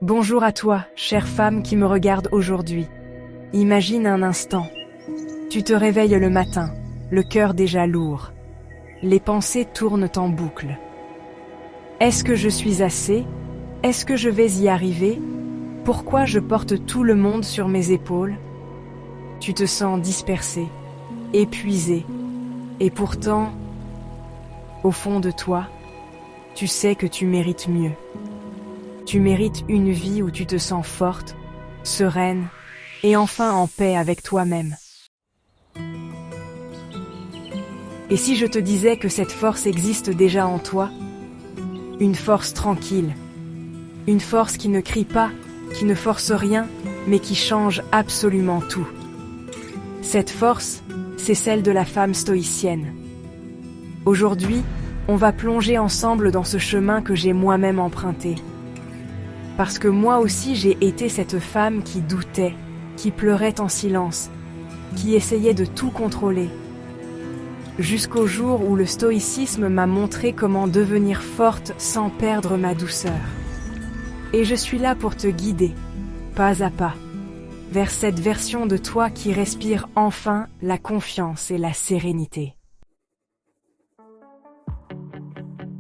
Bonjour à toi, chère femme qui me regarde aujourd'hui. Imagine un instant. Tu te réveilles le matin, le cœur déjà lourd. Les pensées tournent en boucle. Est-ce que je suis assez? Est-ce que je vais y arriver? Pourquoi je porte tout le monde sur mes épaules? Tu te sens dispersée, épuisée, et pourtant, au fond de toi, tu sais que tu mérites mieux. Tu mérites une vie où tu te sens forte, sereine, et enfin en paix avec toi-même. Et si je te disais que cette force existe déjà en toi? Une force tranquille, une force qui ne crie pas, qui ne force rien, mais qui change absolument tout. Cette force, c'est celle de la femme stoïcienne. Aujourd'hui, on va plonger ensemble dans ce chemin que j'ai moi-même emprunté. Parce que moi aussi j'ai été cette femme qui doutait, qui pleurait en silence, qui essayait de tout contrôler. Jusqu'au jour où le stoïcisme m'a montré comment devenir forte sans perdre ma douceur. Et je suis là pour te guider, pas à pas, vers cette version de toi qui respire enfin la confiance et la sérénité.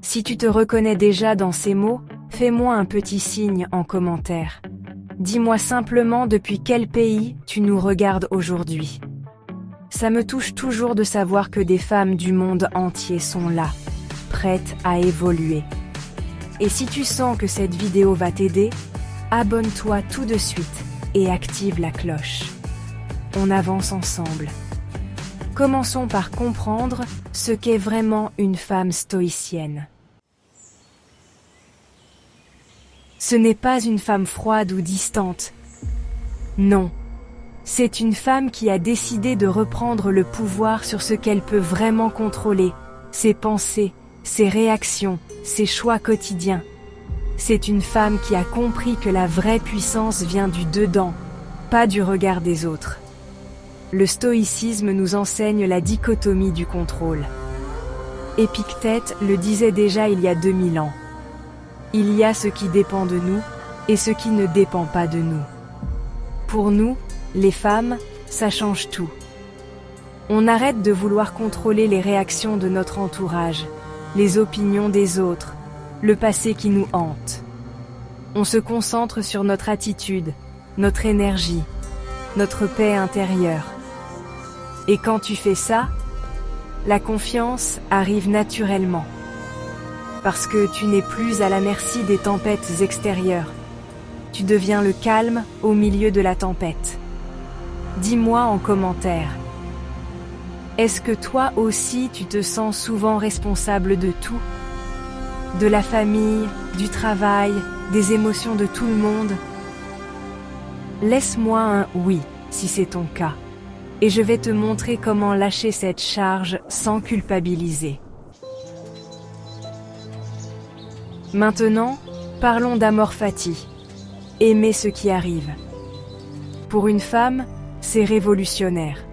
Si tu te reconnais déjà dans ces mots, fais-moi un petit signe en commentaire. Dis-moi simplement depuis quel pays tu nous regardes aujourd'hui. Ça me touche toujours de savoir que des femmes du monde entier sont là, prêtes à évoluer. Et si tu sens que cette vidéo va t'aider, abonne-toi tout de suite et active la cloche. On avance ensemble. Commençons par comprendre ce qu'est vraiment une femme stoïcienne. Ce n'est pas une femme froide ou distante. Non, c'est une femme qui a décidé de reprendre le pouvoir sur ce qu'elle peut vraiment contrôler, ses pensées, ses réactions, ses choix quotidiens. C'est une femme qui a compris que la vraie puissance vient du dedans, pas du regard des autres. Le stoïcisme nous enseigne la dichotomie du contrôle. Épictète le disait déjà il y a 2000 ans. Il y a ce qui dépend de nous et ce qui ne dépend pas de nous. Pour nous, les femmes, ça change tout. On arrête de vouloir contrôler les réactions de notre entourage, les opinions des autres, le passé qui nous hante. On se concentre sur notre attitude, notre énergie, notre paix intérieure. Et quand tu fais ça, la confiance arrive naturellement. Parce que tu n'es plus à la merci des tempêtes extérieures. Tu deviens le calme au milieu de la tempête. Dis-moi en commentaire. Est-ce que toi aussi tu te sens souvent responsable de tout? De la famille, du travail, des émotions de tout le monde? Laisse-moi un oui si c'est ton cas. Et je vais te montrer comment lâcher cette charge sans culpabiliser. Maintenant, parlons d'amor fati. Aimer ce qui arrive. Pour une femme, c'est révolutionnaire.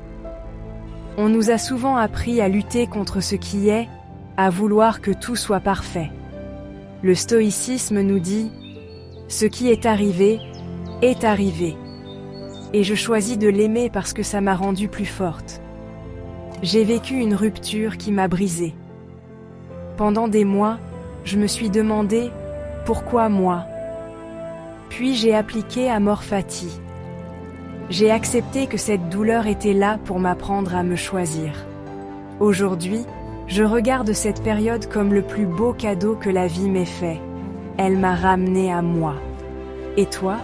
On nous a souvent appris à lutter contre ce qui est, à vouloir que tout soit parfait. Le stoïcisme nous dit « Ce qui est arrivé, est arrivé ». Et je choisis de l'aimer parce que ça m'a rendue plus forte. J'ai vécu une rupture qui m'a brisée. Pendant des mois, je me suis demandé « Pourquoi moi ?» Puis j'ai appliqué amor fati. J'ai accepté que cette douleur était là pour m'apprendre à me choisir. Aujourd'hui, je regarde cette période comme le plus beau cadeau que la vie m'ait fait. Elle m'a ramené à moi. Et toi,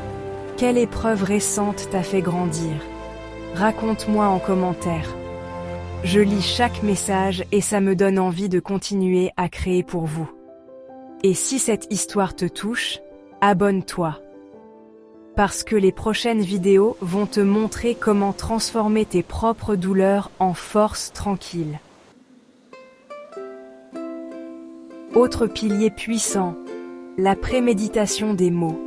quelle épreuve récente t'a fait grandir? Raconte-moi en commentaire. Je lis chaque message et ça me donne envie de continuer à créer pour vous. Et si cette histoire te touche, abonne-toi. Parce que les prochaines vidéos vont te montrer comment transformer tes propres douleurs en force tranquille. Autre pilier puissant, la préméditation des mots.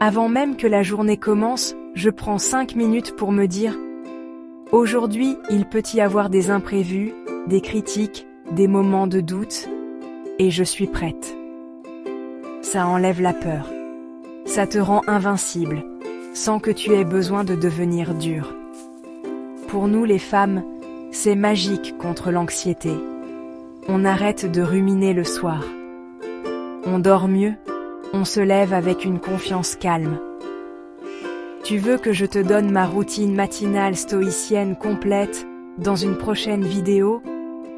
Avant même que la journée commence, je prends 5 minutes pour me dire « Aujourd'hui, il peut y avoir des imprévus, des critiques, des moments de doute, et je suis prête. » Ça enlève la peur. Ça te rend invincible, sans que tu aies besoin de devenir dur. Pour nous les femmes, c'est magique contre l'anxiété. On arrête de ruminer le soir. On dort mieux, on se lève avec une confiance calme. Tu veux que je te donne ma routine matinale stoïcienne complète dans une prochaine vidéo?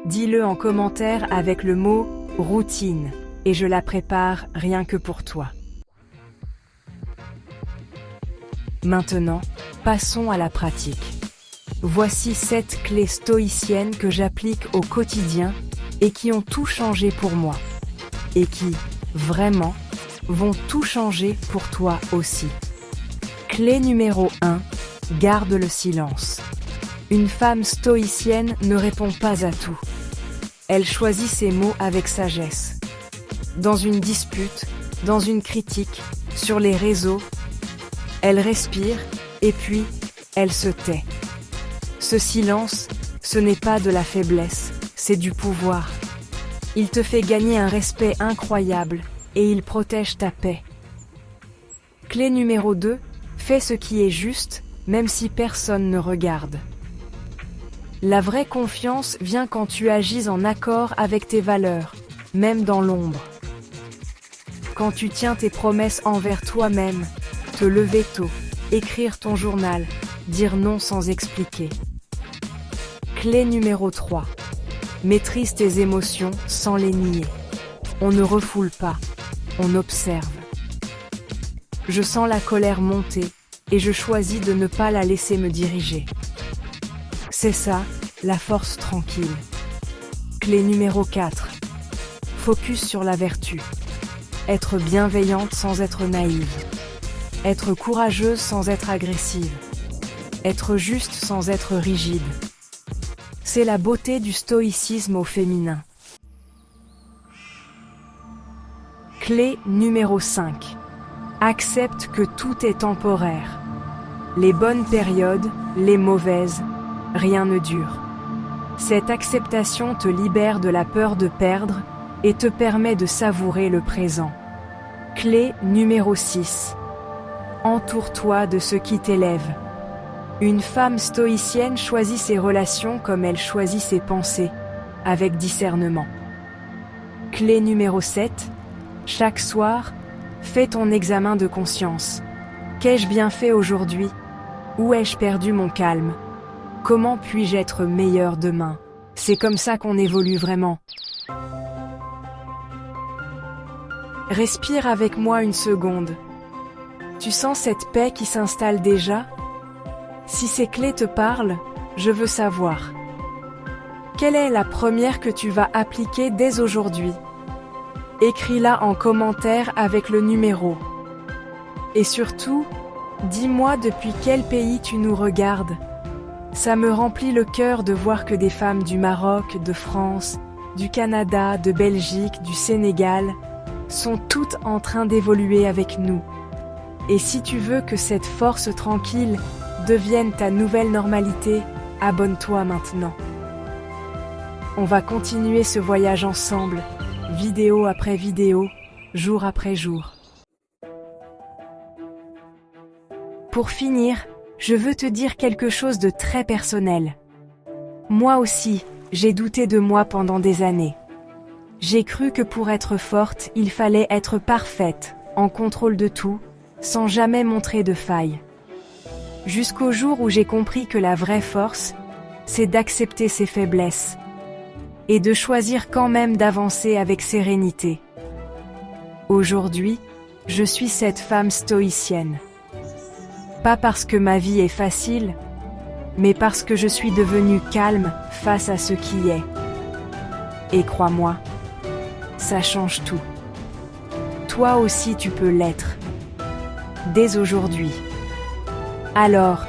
Dis-le en commentaire avec le mot « routine » et je la prépare rien que pour toi. Maintenant, passons à la pratique. Voici 7 clés stoïciennes que j'applique au quotidien et qui ont tout changé pour moi. Et qui, vraiment, vont tout changer pour toi aussi. Clé numéro 1, garde le silence. Une femme stoïcienne ne répond pas à tout. Elle choisit ses mots avec sagesse. Dans une dispute, dans une critique, sur les réseaux, elle respire et puis elle se tait. Ce silence, ce n'est pas de la faiblesse, c'est du pouvoir. Il te fait gagner un respect incroyable et il protège ta paix. Clé numéro 2, fais ce qui est juste, même si personne ne regarde. La vraie confiance vient quand tu agis en accord avec tes valeurs, même dans l'ombre. Quand tu tiens tes promesses envers toi-même, te lever tôt, écrire ton journal, dire non sans expliquer. Clé numéro 3. Maîtrise tes émotions sans les nier. On ne refoule pas, on observe. Je sens la colère monter et je choisis de ne pas la laisser me diriger. C'est ça, la force tranquille. Clé numéro 4. Focus sur la vertu. Être bienveillante sans être naïve. Être courageuse sans être agressive. Être juste sans être rigide. C'est la beauté du stoïcisme au féminin. Clé numéro 5. Accepte que tout est temporaire. Les bonnes périodes, les mauvaises, rien ne dure. Cette acceptation te libère de la peur de perdre et te permet de savourer le présent. Clé numéro 6. Entoure-toi de ce qui t'élève. Une femme stoïcienne choisit ses relations comme elle choisit ses pensées, avec discernement. Clé numéro 7. Chaque soir, fais ton examen de conscience. Qu'ai-je bien fait aujourd'hui? Où ai-je perdu mon calme? Comment puis-je être meilleur demain? C'est comme ça qu'on évolue vraiment. Respire avec moi une seconde. Tu sens cette paix qui s'installe déjà? Si ces clés te parlent, je veux savoir. Quelle est la première que tu vas appliquer dès aujourd'hui? Écris-la en commentaire avec le numéro. Et surtout, dis-moi depuis quel pays tu nous regardes. Ça me remplit le cœur de voir que des femmes du Maroc, de France, du Canada, de Belgique, du Sénégal, sont toutes en train d'évoluer avec nous. Et si tu veux que cette force tranquille devienne ta nouvelle normalité, abonne-toi maintenant. On va continuer ce voyage ensemble, vidéo après vidéo, jour après jour. Pour finir, je veux te dire quelque chose de très personnel. Moi aussi, j'ai douté de moi pendant des années. J'ai cru que pour être forte, il fallait être parfaite, en contrôle de tout, sans jamais montrer de faille. Jusqu'au jour où j'ai compris que la vraie force, c'est d'accepter ses faiblesses et de choisir quand même d'avancer avec sérénité. Aujourd'hui, je suis cette femme stoïcienne. Pas parce que ma vie est facile, mais parce que je suis devenue calme face à ce qui est. Et crois-moi, ça change tout. Toi aussi tu peux l'être. Dès aujourd'hui. Alors,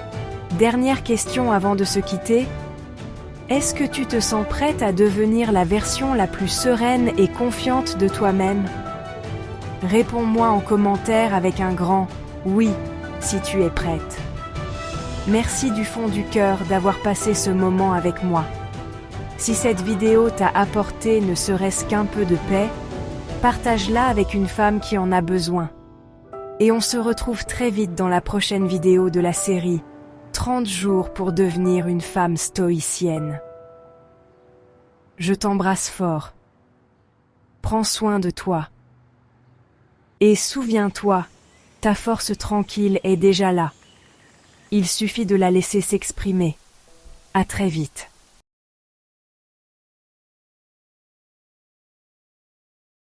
dernière question avant de se quitter. Est-ce que tu te sens prête à devenir la version la plus sereine et confiante de toi-même? Réponds-moi en commentaire avec un grand « oui » si tu es prête. Merci du fond du cœur d'avoir passé ce moment avec moi. Si cette vidéo t'a apporté ne serait-ce qu'un peu de paix, partage-la avec une femme qui en a besoin. Et on se retrouve très vite dans la prochaine vidéo de la série 30 jours pour devenir une femme stoïcienne. Je t'embrasse fort. Prends soin de toi. Et souviens-toi, ta force tranquille est déjà là. Il suffit de la laisser s'exprimer. À très vite.